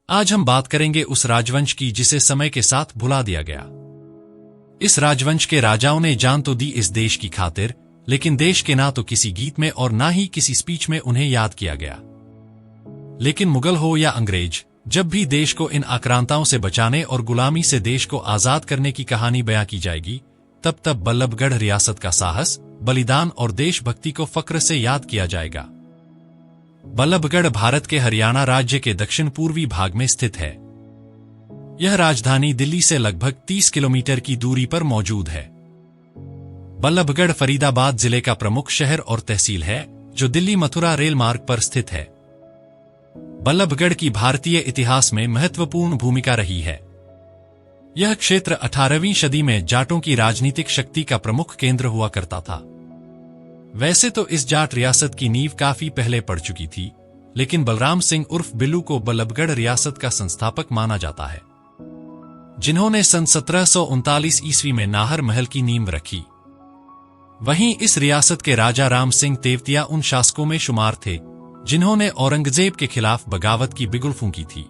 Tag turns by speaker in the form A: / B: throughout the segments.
A: आज हम बात करेंगे उस राजवंश की जिसे समय के साथ भुला दिया गया। इस राजवंश के राजाओं ने जान तो दी इस देश की खातिर, लेकिन देश के ना तो किसी गीत में और ना ही किसी स्पीच में उन्हें याद किया गया। लेकिन मुगल हो या अंग्रेज, जब भी देश को इन आक्रांताओं से बचाने और गुलामी से देश को आजाद करने की कहानी बयां की जाएगी, तब तब बल्लभगढ़ रियासत का साहस, बलिदान और देशभक्ति को फक्र से याद किया जाएगा। बल्लभगढ़ भारत के हरियाणा राज्य के दक्षिण पूर्वी भाग में स्थित है। यह राजधानी दिल्ली से लगभग 30 किलोमीटर की दूरी पर मौजूद है। बल्लभगढ़ फरीदाबाद जिले का प्रमुख शहर और तहसील है, जो दिल्ली मथुरा रेल मार्ग पर स्थित है। बल्लभगढ़ की भारतीय इतिहास में महत्वपूर्ण भूमिका रही है। यह क्षेत्र 18वीं सदी में जाटों की राजनीतिक शक्ति का प्रमुख केंद्र हुआ करता था। वैसे तो इस जाट रियासत की नींव काफी पहले पड़ चुकी थी, लेकिन बलराम सिंह उर्फ बिल्लू को बल्लभगढ़ रियासत का संस्थापक माना जाता है, जिन्होंने सन 1739 ईस्वी में नाहर महल की नींव रखी। वहीं इस रियासत के राजा राम सिंह तेवतिया उन शासकों में शुमार थे जिन्होंने औरंगजेब के खिलाफ बगावत की बिगुल फूंकी थी।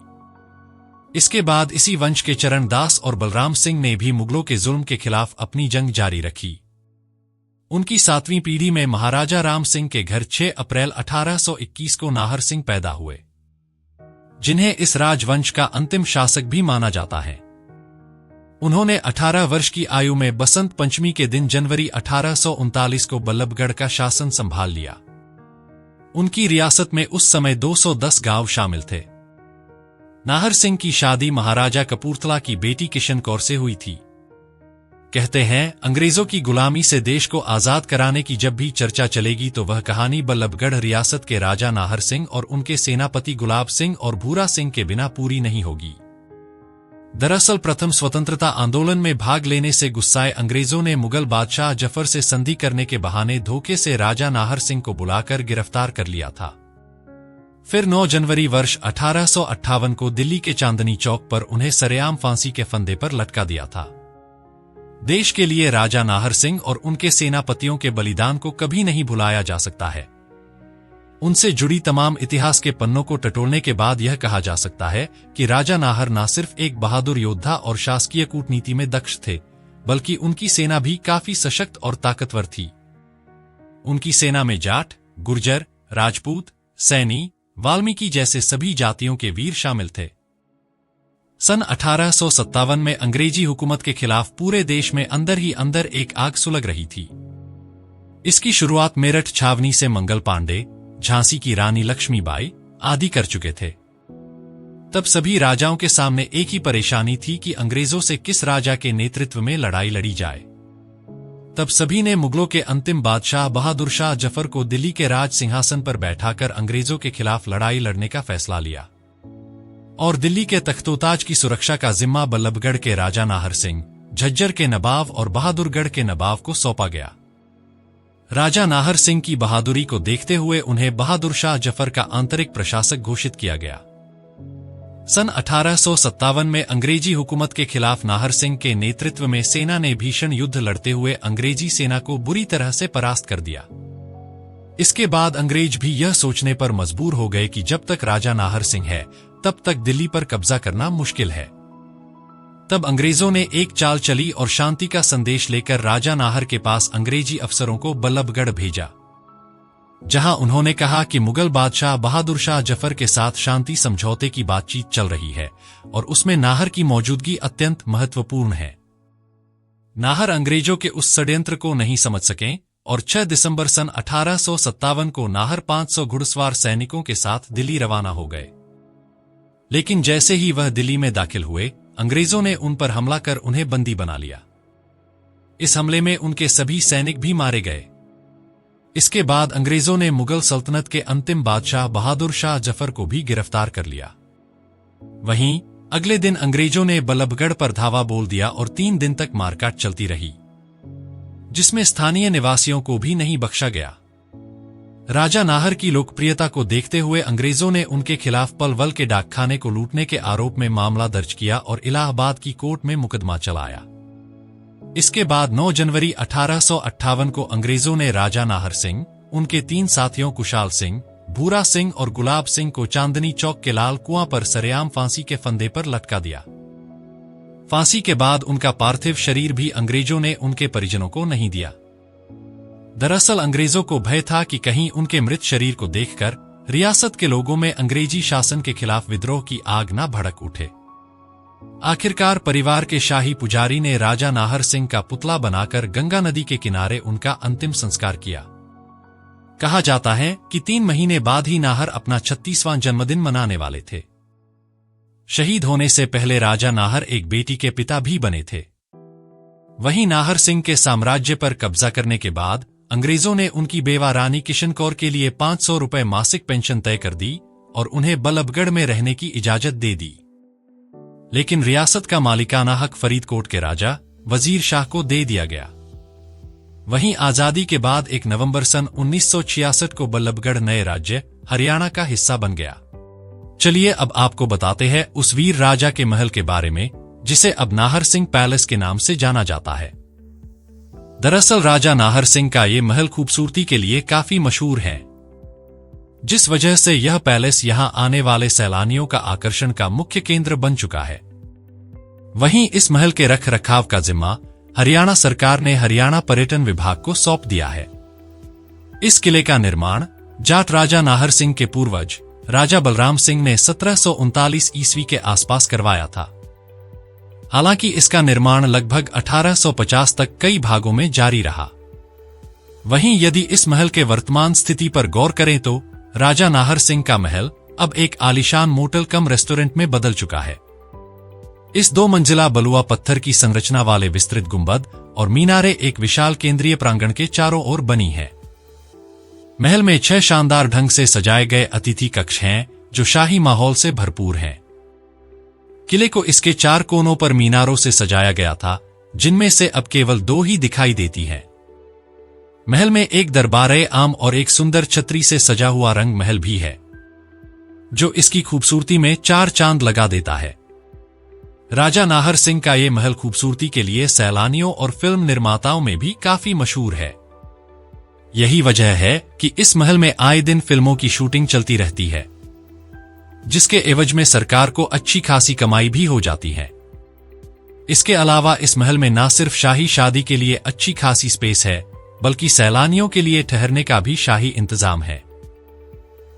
A: इसके बाद इसी वंश के चरण दास और बलराम सिंह ने भी मुगलों के जुल्म के खिलाफ अपनी जंग जारी रखी। उनकी 7वीं पीढ़ी में महाराजा राम सिंह के घर 6 अप्रैल 1821 को नाहर सिंह पैदा हुए, जिन्हें इस राजवंश का अंतिम शासक भी माना जाता है। उन्होंने 18 वर्ष की आयु में बसंत पंचमी के दिन जनवरी 1839 को बल्लभगढ़ का शासन संभाल लिया। उनकी रियासत में उस समय 210 गांव शामिल थे। नाहर सिंह की शादी महाराजा कपूरथला की बेटी किशन कौर से हुई थी। कहते हैं, अंग्रेजों की गुलामी से देश को आजाद कराने की जब भी चर्चा चलेगी तो वह कहानी बल्लभगढ़ रियासत के राजा नाहर सिंह और उनके सेनापति गुलाब सिंह और भूरा सिंह के बिना पूरी नहीं होगी। दरअसल प्रथम स्वतंत्रता आंदोलन में भाग लेने से गुस्साए अंग्रेजों ने मुगल बादशाह जफर से संधि करने के बहाने धोखे से राजा नाहर सिंह को बुलाकर गिरफ्तार कर लिया था। फिर 9 जनवरी वर्ष 1858 को दिल्ली के चांदनी चौक पर उन्हें सरेआम फांसी के फंदे पर लटका दिया था। देश के लिए राजा नाहर सिंह और उनके सेनापतियों के बलिदान को कभी नहीं भुलाया जा सकता है। उनसे जुड़ी तमाम इतिहास के पन्नों को टटोलने के बाद यह कहा जा सकता है कि राजा नाहर न सिर्फ एक बहादुर योद्धा और शासकीय कूटनीति में दक्ष थे, बल्कि उनकी सेना भी काफी सशक्त और ताकतवर थी। उनकी सेना में जाट, गुर्जर, राजपूत, सैनी, वाल्मीकि जैसे सभी जातियों के वीर शामिल थे। सन 1857 में अंग्रेजी हुकूमत के खिलाफ पूरे देश में अंदर ही अंदर एक आग सुलग रही थी। इसकी शुरुआत मेरठ छावनी से मंगल पांडे, झांसी की रानी लक्ष्मीबाई आदि कर चुके थे। तब सभी राजाओं के सामने एक ही परेशानी थी कि अंग्रेजों से किस राजा के नेतृत्व में लड़ाई लड़ी जाए। तब सभी ने मुगलों के अंतिम बादशाह बहादुर शाह जफर को दिल्ली के राज सिंहासन पर बैठाकर अंग्रेजों के खिलाफ लड़ाई लड़ने का फैसला लिया और दिल्ली के तख्तोताज की सुरक्षा का जिम्मा बल्लभगढ़ के राजा नाहर सिंह, झज्जर के नवाब और बहादुरगढ़ के नवाब को सौंपा गया। राजा नाहर सिंह की बहादुरी को देखते हुए उन्हें बहादुर शाह जफर का आंतरिक प्रशासक घोषित किया गया। सन 1857 में अंग्रेजी हुकूमत के खिलाफ नाहर सिंह के नेतृत्व में सेना ने भीषण युद्ध लड़ते हुए अंग्रेजी सेना को बुरी तरह से परास्त कर दिया। इसके बाद अंग्रेज भी यह सोचने पर मजबूर हो गए कि जब तक राजा नाहर सिंह है, तब तक दिल्ली पर कब्जा करना मुश्किल है। तब अंग्रेजों ने एक चाल चली और शांति का संदेश लेकर राजा नाहर के पास अंग्रेजी अफसरों को बल्लभगढ़ भेजा, जहां उन्होंने कहा कि मुगल बादशाह बहादुर शाह जफर के साथ शांति समझौते की बातचीत चल रही है और उसमें नाहर की मौजूदगी अत्यंत महत्वपूर्ण है। नाहर अंग्रेजों के उस षड्यंत्र को नहीं समझ सके और 6 दिसंबर सन 1857 को नाहर 500 घुड़सवार सैनिकों के साथ दिल्ली रवाना हो गए। लेकिन जैसे ही वह दिल्ली में दाखिल हुए, अंग्रेजों ने उन पर हमला कर उन्हें बंदी बना लिया। इस हमले में उनके सभी सैनिक भी मारे गए। इसके बाद अंग्रेजों ने मुगल सल्तनत के अंतिम बादशाह बहादुर शाह जफर को भी गिरफ्तार कर लिया। वहीं अगले दिन अंग्रेजों ने बल्लभगढ़ पर धावा बोल दिया और 3 दिन तक मारकाट चलती रही, जिसमें स्थानीय निवासियों को भी नहीं बख्शा गया। राजा नाहर की लोकप्रियता को देखते हुए अंग्रेजों ने उनके खिलाफ पलवल के डाकखाने को लूटने के आरोप में मामला दर्ज किया और इलाहाबाद की कोर्ट में मुकदमा चलाया। इसके बाद 9 जनवरी 1858 को अंग्रेजों ने राजा नाहर सिंह, उनके 3 साथियों कुशाल सिंह, भूरा सिंह और गुलाब सिंह को चांदनी चौक के लाल कुआं पर सरेआम फांसी के फंदे पर लटका दिया। फांसी के बाद उनका पार्थिव शरीर भी अंग्रेजों ने उनके परिजनों को नहीं दिया। दरअसल अंग्रेजों को भय था कि कहीं उनके मृत शरीर को देखकर रियासत के लोगों में अंग्रेजी शासन के खिलाफ विद्रोह की आग न भड़क उठे। आखिरकार परिवार के शाही पुजारी ने राजा नाहर सिंह का पुतला बनाकर गंगा नदी के किनारे उनका अंतिम संस्कार किया। कहा जाता है कि 3 महीने बाद ही नाहर अपना 36वां जन्मदिन मनाने वाले थे। शहीद होने से पहले राजा नाहर एक बेटी के पिता भी बने थे। वहीं नाहर सिंह के साम्राज्य पर कब्जा करने के बाद अंग्रेजों ने उनकी बेवा रानी किशन कौर के लिए 500 रुपए मासिक पेंशन तय कर दी और उन्हें बल्लभगढ़ में रहने की इजाजत दे दी। लेकिन रियासत का मालिकाना हक फरीदकोट के राजा वजीर शाह को दे दिया गया। वहीं आजादी के बाद 1 नवंबर सन 1966 को बल्लभगढ़ नए राज्य हरियाणा का हिस्सा बन गया। चलिए अब आपको बताते हैं उस वीर राजा के महल के बारे में जिसे अब नाहर सिंह पैलेस के नाम से जाना जाता है। दरअसल राजा नाहर सिंह का ये महल खूबसूरती के लिए काफी मशहूर है, जिस वजह से यह पैलेस यहां आने वाले सैलानियों का आकर्षण का मुख्य केंद्र बन चुका है। वहीं इस महल के रख रखाव का जिम्मा हरियाणा सरकार ने हरियाणा पर्यटन विभाग को सौंप दिया है। इस किले का निर्माण जाट राजा नाहर सिंह के पूर्वज राजा बलराम सिंह ने 1739 ईस्वी के आसपास करवाया था। हालांकि इसका निर्माण लगभग 1850 तक कई भागों में जारी रहा। वहीं यदि इस महल के वर्तमान स्थिति पर गौर करें तो राजा नाहर सिंह का महल अब एक आलीशान मोटल कम रेस्टोरेंट में बदल चुका है। इस 2 मंजिला बलुआ पत्थर की संरचना वाले विस्तृत गुंबद और मीनारे एक विशाल केंद्रीय प्रांगण के चारों ओर बनी है। महल में 6 शानदार ढंग से सजाए गए अतिथि कक्ष हैं जो शाही माहौल से भरपूर हैं। किले को इसके 4 कोनों पर मीनारों से सजाया गया था, जिनमें से अब केवल 2 ही दिखाई देती हैं। महल में एक दरबारे आम और एक सुंदर छतरी से सजा हुआ रंग महल भी है, जो इसकी खूबसूरती में 4 चांद लगा देता है। राजा नाहर सिंह का ये महल खूबसूरती के लिए सैलानियों और फिल्म निर्माताओं में भी काफी मशहूर है। यही वजह है कि इस महल में आए दिन फिल्मों की शूटिंग चलती रहती है, जिसके एवज में सरकार को अच्छी खासी कमाई भी हो जाती है। इसके अलावा इस महल में न सिर्फ शाही शादी के लिए अच्छी खासी स्पेस है, बल्कि सैलानियों के लिए ठहरने का भी शाही इंतजाम है।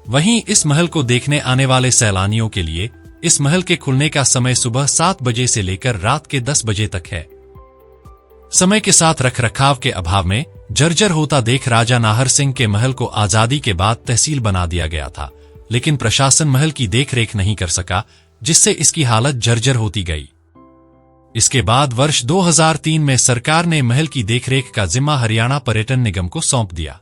A: वहीं इस महल को देखने आने वाले सैलानियों के लिए इस महल के खुलने का समय सुबह 7 बजे से लेकर रात के 10 बजे तक है। समय के साथ रखरखाव के अभाव में जर्जर होता देख राजा नाहर सिंह के महल को आजादी के बाद तहसील बना दिया गया था, लेकिन प्रशासन महल की देखरेख नहीं कर सका, जिससे इसकी हालत जर्जर होती गई। इसके बाद वर्ष 2003 में सरकार ने महल की देखरेख का जिम्मा हरियाणा पर्यटन निगम को सौंप दिया,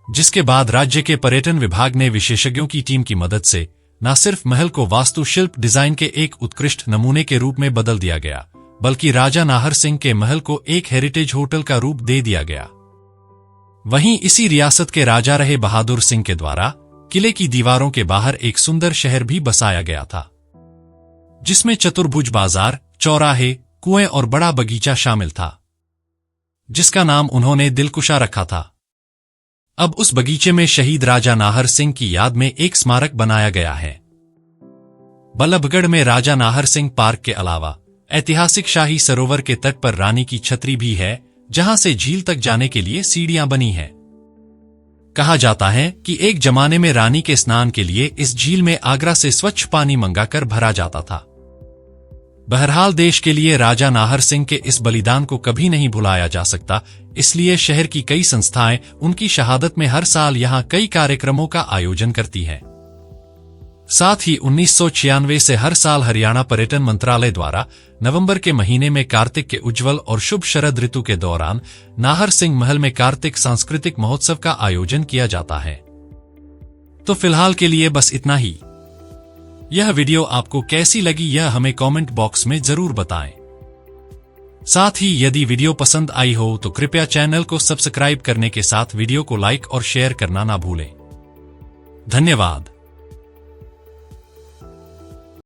A: जिसके बाद राज्य के पर्यटन विभाग ने विशेषज्ञों की टीम की मदद से न सिर्फ महल को वास्तुशिल्प डिजाइन के एक उत्कृष्ट नमूने के रूप में बदल दिया गया, बल्कि राजा नाहर सिंह के महल को एक हेरिटेज होटल का रूप दे दिया गया। वहीं इसी रियासत के राजा रहे बहादुर सिंह के द्वारा किले की दीवारों के बाहर एक सुंदर शहर भी बसाया गया था, जिसमें चतुर्भुज बाजार, चौराहे, कुएं और बड़ा बगीचा शामिल था, जिसका नाम उन्होंने दिलकुशा रखा था। अब उस बगीचे में शहीद राजा नाहर सिंह की याद में एक स्मारक बनाया गया है। बल्लभगढ़ में राजा नाहर सिंह पार्क के अलावा ऐतिहासिक शाही सरोवर के तट पर रानी की छतरी भी है, जहां से झील तक जाने के लिए सीढ़ियां बनी हैं। कहा जाता है कि एक जमाने में रानी के स्नान के लिए इस झील में आगरा से स्वच्छ पानी मंगाकर भरा जाता था। बहरहाल देश के लिए राजा नाहर सिंह के इस बलिदान को कभी नहीं भुलाया जा सकता, इसलिए शहर की कई संस्थाएं उनकी शहादत में हर साल यहां कई कार्यक्रमों का आयोजन करती हैं। साथ ही 1996 से हर साल हरियाणा पर्यटन मंत्रालय द्वारा नवंबर के महीने में कार्तिक के उज्जवल और शुभ शरद ऋतु के दौरान नाहर सिंह महल में कार्तिक सांस्कृतिक महोत्सव का आयोजन किया जाता है। तो फिलहाल के लिए बस इतना ही। यह वीडियो आपको कैसी लगी यह हमें कमेंट बॉक्स में जरूर बताएं। साथ ही यदि वीडियो पसंद आई हो तो कृपया चैनल को सब्सक्राइब करने के साथ वीडियो को लाइक और शेयर करना ना भूलें। धन्यवाद।